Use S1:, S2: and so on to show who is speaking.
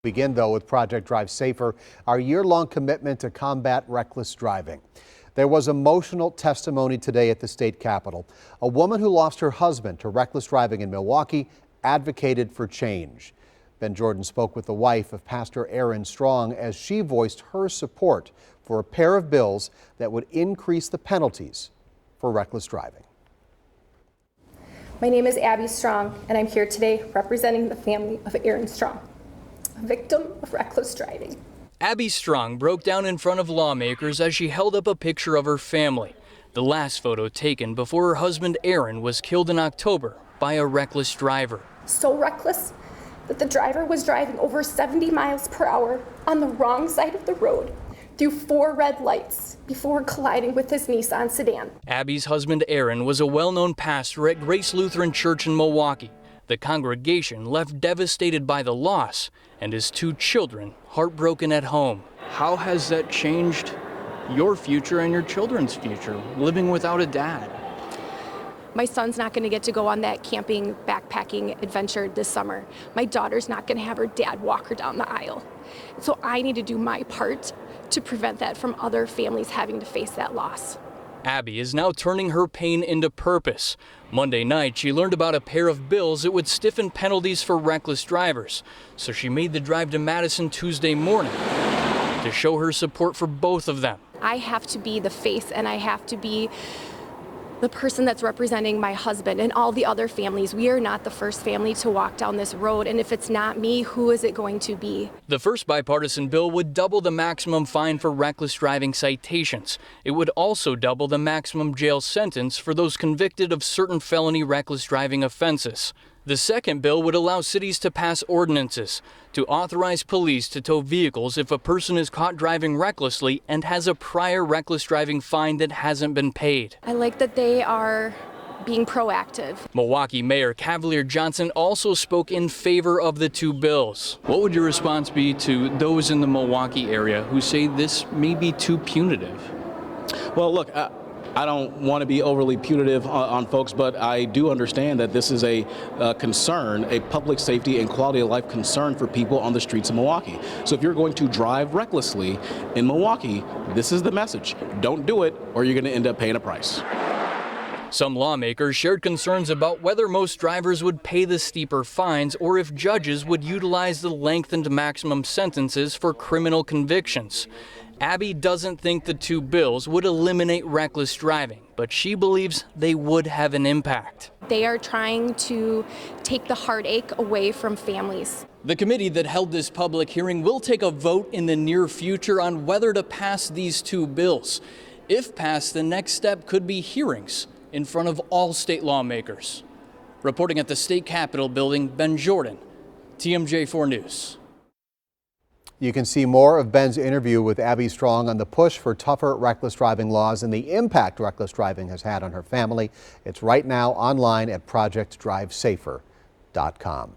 S1: Begin, though, with Project Drive Safer, our year-long commitment to combat reckless driving. There was emotional testimony today at the state capitol. A woman who lost her husband to reckless driving in Milwaukee advocated for change. Ben Jordan spoke with the wife of Pastor Abbie Strong as she voiced her support for a pair of bills that would increase the penalties for reckless driving.
S2: My name is Abbie Strong, and I'm here today representing the family of Abbie Strong, a victim of reckless driving.
S3: Abbie Strong broke down in front of lawmakers as she held up a picture of her family. The last photo taken before her husband Aaron was killed in October by a reckless driver.
S2: So reckless that the driver was driving over 70 miles per hour on the wrong side of the road through 4 red lights before colliding with his Nissan sedan.
S3: Abbie's husband Aaron was a well-known pastor at Grace Lutheran Church in Milwaukee. The congregation left devastated by the loss, and his 2 children heartbroken at home. How has that changed your future and your children's future, living without a dad?
S2: My son's not going to get to go on that camping, backpacking adventure this summer. My daughter's not going to have her dad walk her down the aisle. So I need to do my part to prevent that from other families having to face that loss.
S3: Abbie is now turning her pain into purpose. Monday night, she learned about a pair of bills that would stiffen penalties for reckless drivers. So she made the drive to Madison Tuesday morning to show her support for both of them.
S2: I have to be the face, and I have to be the person that's representing my husband and all the other families. We are not the first family to walk down this road, and if it's not me, who is it going to be?
S3: The first bipartisan bill would double the maximum fine for reckless driving citations. It would also double the maximum jail sentence for those convicted of certain felony reckless driving offenses. The second bill would allow cities to pass ordinances to authorize police to tow vehicles if a person is caught driving recklessly and has a prior reckless driving fine that hasn't been paid.
S2: I like that they are being proactive.
S3: Milwaukee Mayor Cavalier Johnson also spoke in favor of the 2 bills. What would your response be to those in the Milwaukee area who say this may be too punitive?
S4: Well, look, I don't want to be overly punitive on folks, but I do understand that this is a concern, a public safety and quality of life concern for people on the streets of Milwaukee. So if you're going to drive recklessly in Milwaukee, this is the message. Don't do it, or you're going to end up paying a price.
S3: Some lawmakers shared concerns about whether most drivers would pay the steeper fines or if judges would utilize the lengthened maximum sentences for criminal convictions. Abbie doesn't think the 2 bills would eliminate reckless driving, but she believes they would have an impact.
S2: They are trying to take the heartache away from families.
S3: The committee that held this public hearing will take a vote in the near future on whether to pass these 2 bills. If passed, the next step could be hearings in front of all state lawmakers. Reporting at the state capitol building, Ben Jordan, TMJ4 News.
S1: You can see more of Ben's interview with Abbie Strong on the push for tougher reckless driving laws and the impact reckless driving has had on her family. It's right now online at projectdrivesafer.com.